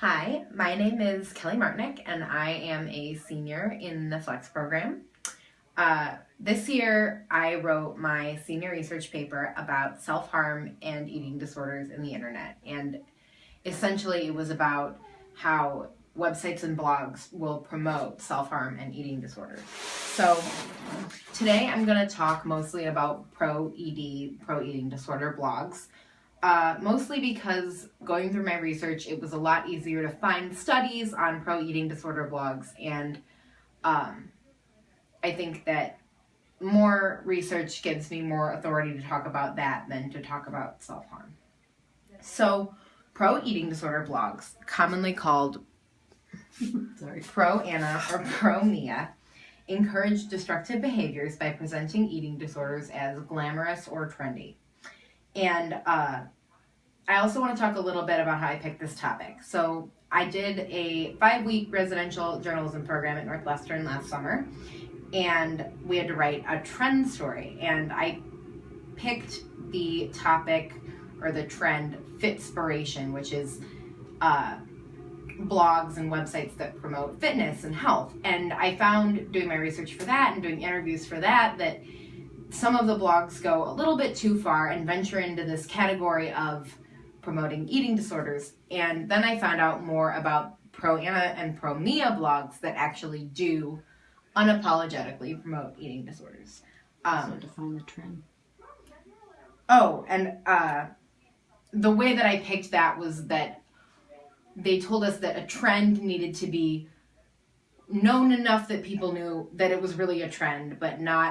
Hi, my name is Kelly Martinick, and I am a senior in the FLEX program. This year, I wrote my senior research paper about self-harm and eating disorders in the internet, and essentially it was about how websites and blogs will promote self-harm and eating disorders. So today I'm going to talk mostly about pro-ED, pro-eating disorder blogs. Mostly because going through my research, it was a lot easier to find studies on pro-eating disorder blogs, and I think that more research gives me more authority to talk about that than to talk about self-harm. So, pro-eating disorder blogs, commonly called pro-Anna or pro-Mia, encourage destructive behaviors by presenting eating disorders as glamorous or trendy. And I also want to talk a little bit about how I picked this topic. So I did a 5-week residential journalism program at Northwestern last summer, and we had to write a trend story. And I picked the topic or the trend Fitspiration, which is blogs and websites that promote fitness and health. And I found, doing my research for that and doing interviews for that some of the blogs go a little bit too far and venture into this category of promoting eating disorders. And then I found out more about pro-Anna and pro-Mia blogs that actually do unapologetically promote eating disorders. So define the trend. Oh, and the way that I picked that was that they told us that a trend needed to be known enough that people knew that it was really a trend, but new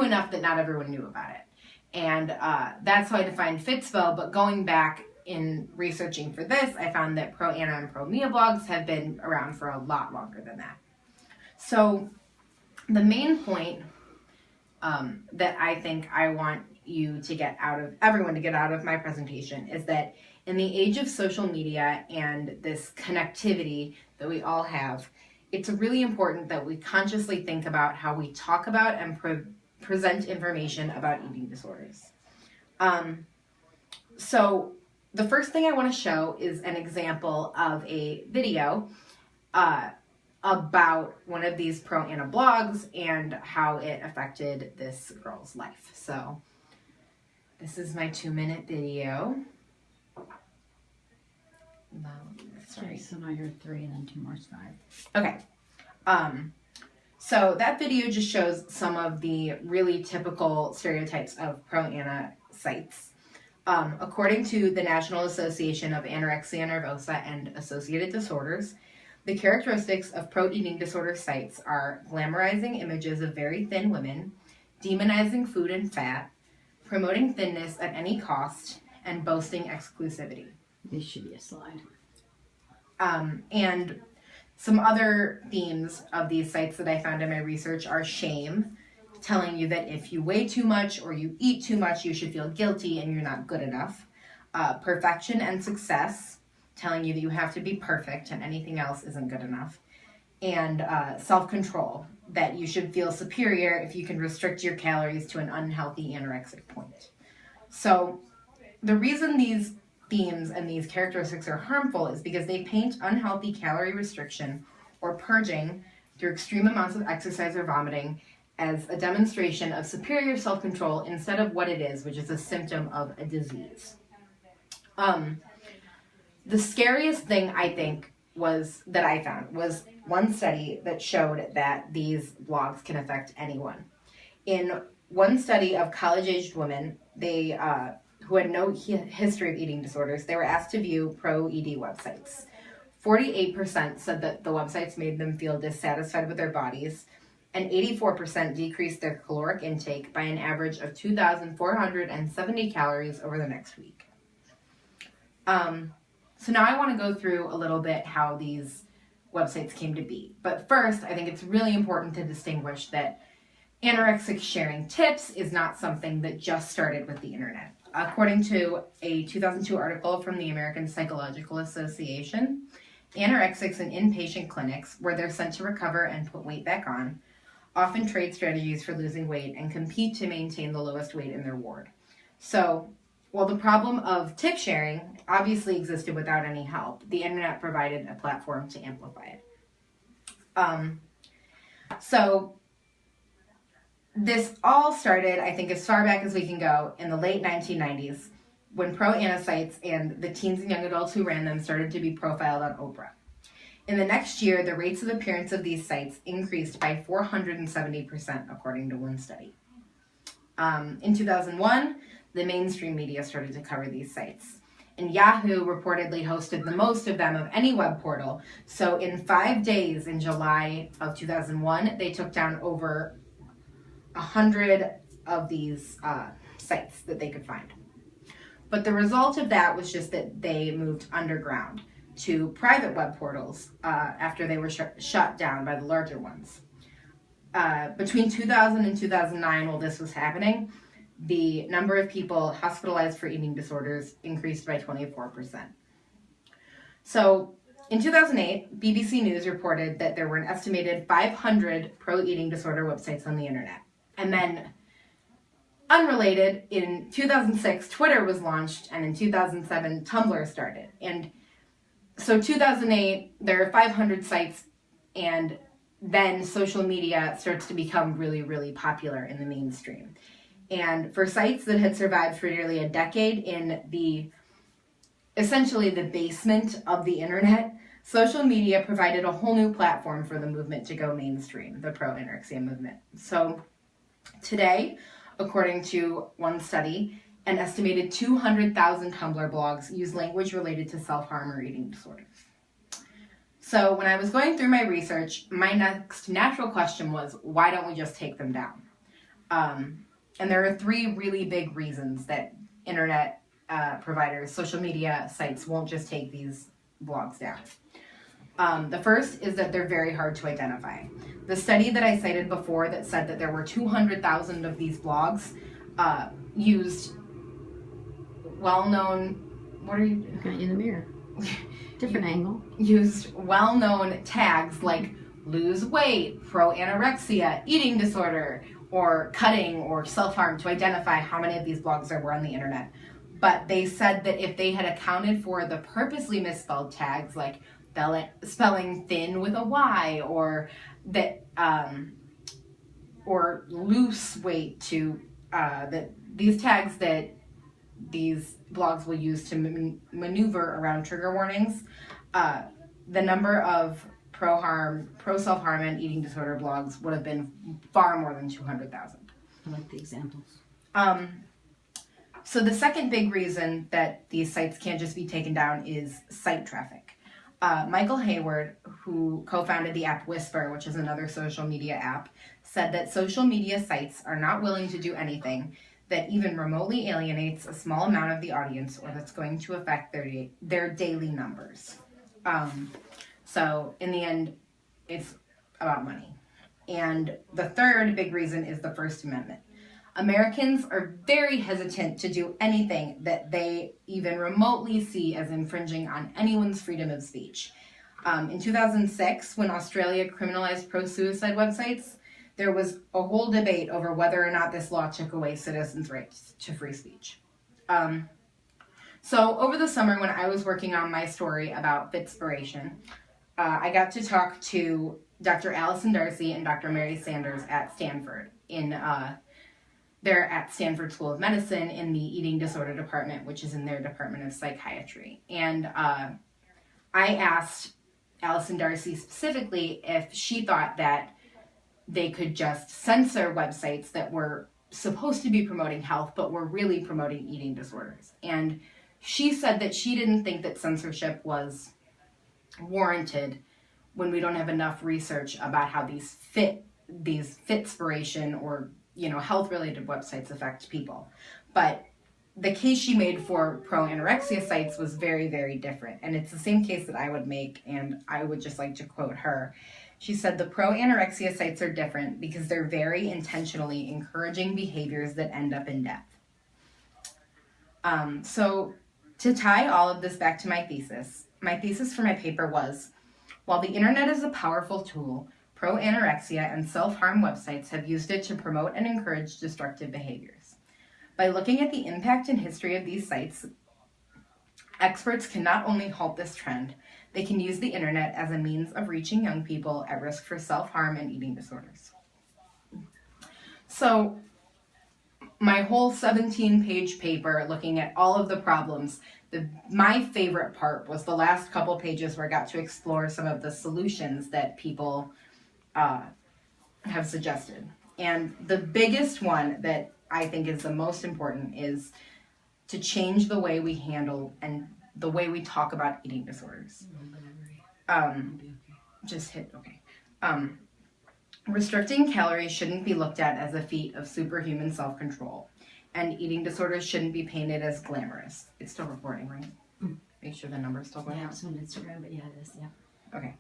enough that not everyone knew about it. And that's how I defined Fitspo. But going back in researching for this, I found that pro-Anna and pro-Mia blogs have been around for a lot longer than that. So the main point that I think I want everyone to get out of my presentation is that in the age of social media and this connectivity that we all have, it's really important that we consciously think about how we talk about and present information about eating disorders. So the first thing I want to show is an example of a video about one of these pro-Anna blogs and how it affected this girl's life. So this is my 2-minute video. Sorry. So now you're 3 and then 2 more is 5. Okay. So that video just shows some of the really typical stereotypes of pro-Anna sites. According to the National Association of Anorexia Nervosa and Associated Disorders, the characteristics of pro-eating disorder sites are glamorizing images of very thin women, demonizing food and fat, promoting thinness at any cost, and boasting exclusivity. This should be a slide. And some other themes of these sites that I found in my research are shame, telling you that if you weigh too much or you eat too much, you should feel guilty and you're not good enough. Perfection and success, telling you that you have to be perfect and anything else isn't good enough. And self-control, that you should feel superior if you can restrict your calories to an unhealthy anorexic point. So the reason these themes and these characteristics are harmful is because they paint unhealthy calorie restriction or purging through extreme amounts of exercise or vomiting as a demonstration of superior self-control instead of what it is, which is a symptom of a disease. The scariest thing I think that I found was one study that showed that these blogs can affect anyone. In one study of college-aged women, who had no history of eating disorders, they were asked to view pro-ED websites. 48% said that the websites made them feel dissatisfied with their bodies, and 84% decreased their caloric intake by an average of 2,470 calories over the next week. So now I want to go through a little bit how these websites came to be. But first, I think it's really important to distinguish that anorexic sharing tips is not something that just started with the internet. According to a 2002 article from the American Psychological Association, anorexics in inpatient clinics, where they're sent to recover and put weight back on, often trade strategies for losing weight and compete to maintain the lowest weight in their ward. So while the problem of tip sharing obviously existed without any help, the internet provided a platform to amplify it. So this all started, I think, as far back as we can go in the late 1990s when pro-Anna sites and the teens and young adults who ran them started to be profiled on Oprah. In the next year, the rates of appearance of these sites increased by 470%, according to one study. In 2001, the mainstream media started to cover these sites. And Yahoo reportedly hosted the most of them of any web portal. So in 5 days in July of 2001, they took down over 100 of these sites that they could find. But the result of that was just that they moved underground to private web portals after they were shut down by the larger ones. Between 2000 and 2009, while this was happening, the number of people hospitalized for eating disorders increased by 24%. So in 2008, BBC News reported that there were an estimated 500 pro-eating disorder websites on the internet. And then, unrelated, in 2006, Twitter was launched, and in 2007, Tumblr started. And so 2008, there are 500 sites, and then social media starts to become really, really popular in the mainstream. And for sites that had survived for nearly a decade in essentially the basement of the internet, social media provided a whole new platform for the movement to go mainstream, the pro-anorexia movement. So today, according to one study, an estimated 200,000 Tumblr blogs use language related to self-harm or eating disorders. So when I was going through my research, my next natural question was, why don't we just take them down? And there are 3 really big reasons that internet providers, social media sites won't just take these blogs down. The first is that they're very hard to identify. The study that I cited before that said that there were 200,000 of these blogs used well-known, Looking at you in the mirror. Different angle. Used well-known tags like lose weight, pro-anorexia, eating disorder, or cutting or self-harm to identify how many of these blogs there were on the internet. But they said that if they had accounted for the purposely misspelled tags like spelling thin with a Y, or that or loose weight to that these tags that these blogs will use to maneuver around trigger warnings, the number of pro self-harm and eating disorder blogs would have been far more than 200,000. I like the examples. So the second big reason that these sites can't just be taken down is site traffic. Michael Hayward, who co-founded the app Whisper, which is another social media app, said that social media sites are not willing to do anything that even remotely alienates a small amount of the audience or that's going to affect their daily numbers. So in the end, it's about money. And the third big reason is the First Amendment. Americans are very hesitant to do anything that they even remotely see as infringing on anyone's freedom of speech. In 2006, when Australia criminalized pro-suicide websites, there was a whole debate over whether or not this law took away citizens' rights to free speech. So over the summer when I was working on my story about Fitspiration, I got to talk to Dr. Allison Darcy and Dr. Mary Sanders at Stanford. They're at Stanford School of Medicine in the eating disorder department, which is in their department of psychiatry. And I asked Allison Darcy specifically if she thought that they could just censor websites that were supposed to be promoting health, but were really promoting eating disorders. And she said that she didn't think that censorship was warranted when we don't have enough research about how these Fitspiration or health-related websites affect people. But the case she made for pro-anorexia sites was very, very different. And it's the same case that I would make, and I would just like to quote her. She said the pro-anorexia sites are different because they're very intentionally encouraging behaviors that end up in death. So to tie all of this back to my thesis for my paper was, while the internet is a powerful tool, pro-anorexia and self-harm websites have used it to promote and encourage destructive behaviors. By looking at the impact and history of these sites, experts can not only halt this trend, they can use the internet as a means of reaching young people at risk for self-harm and eating disorders. So, my whole 17-page paper looking at all of the problems, my favorite part was the last couple pages where I got to explore some of the solutions that people have suggested. And the biggest one that I think is the most important is to change the way we handle and the way we talk about eating disorders. Restricting calories shouldn't be looked at as a feat of superhuman self-control, and eating disorders shouldn't be painted as glamorous. It's still recording, right? Make sure the number's still going Yeah, out. it's on Instagram, but yeah, it is, yeah. Okay.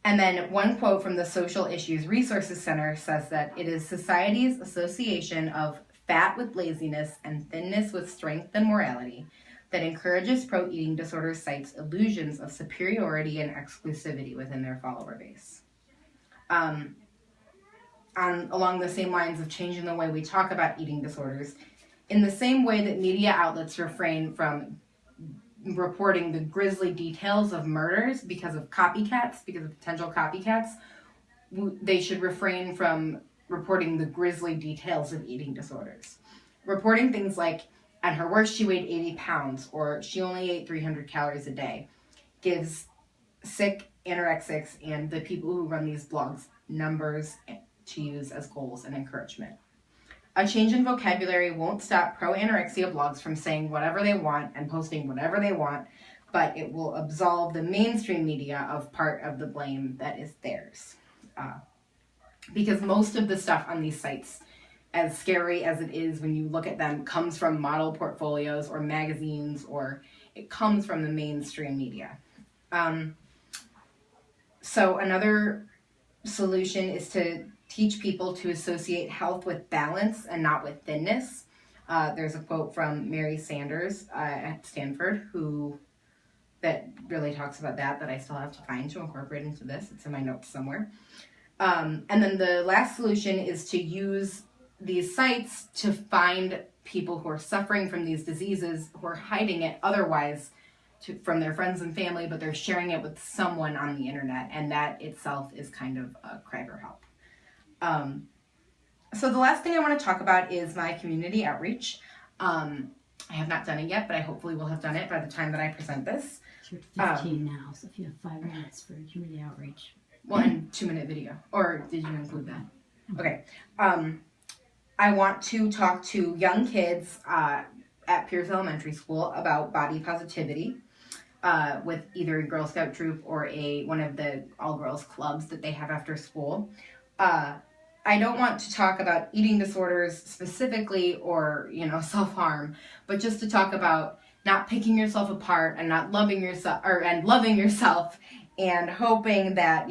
And then one quote from the Social Issues Resources Center says that it is society's association of fat with laziness and thinness with strength and morality that encourages pro-eating disorder sites illusions of superiority and exclusivity within their follower base. Along the same lines of changing the way we talk about eating disorders, in the same way that media outlets refrain from reporting the grisly details of murders because of potential copycats, they should refrain from reporting the grisly details of eating disorders. Reporting things like, at her worst, she weighed 80 pounds, or she only ate 300 calories a day, gives sick anorexics and the people who run these blogs numbers to use as goals and encouragement. A change in vocabulary won't stop pro-anorexia blogs from saying whatever they want and posting whatever they want, but it will absolve the mainstream media of part of the blame that is theirs. Because most of the stuff on these sites, as scary as it is when you look at them, comes from model portfolios or magazines, or it comes from the mainstream media. So another solution is to teach people to associate health with balance and not with thinness. There's a quote from Mary Sanders at Stanford that really talks about that I still have to find to incorporate into this. It's in my notes somewhere. And then the last solution is to use these sites to find people who are suffering from these diseases, who are hiding it otherwise from their friends and family, but they're sharing it with someone on the internet, and that itself is kind of a cry for help. So the last thing I want to talk about is my community outreach. I have not done it yet, but I hopefully will have done it by the time that I present this. You're at 15 now, so if you have 5 minutes for community outreach. Well, and 2-minute video. Or did you include that? Okay. I want to talk to young kids at Pierce Elementary School about body positivity with either a Girl Scout troop or one of the all-girls clubs that they have after school. I don't want to talk about eating disorders specifically or, self-harm, but just to talk about not picking yourself apart and not loving yourself, and loving yourself, and hoping that,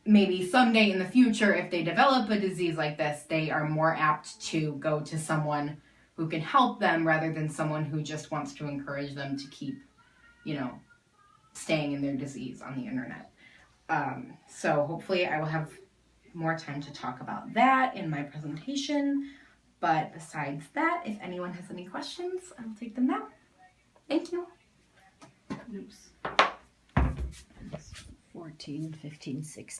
maybe someday in the future, if they develop a disease like this, they are more apt to go to someone who can help them rather than someone who just wants to encourage them to keep, staying in their disease on the internet. So hopefully I will have more time to talk about that in my presentation. But besides that, if anyone has any questions, I'll take them now. Thank you. Oops. 14, 15, 16.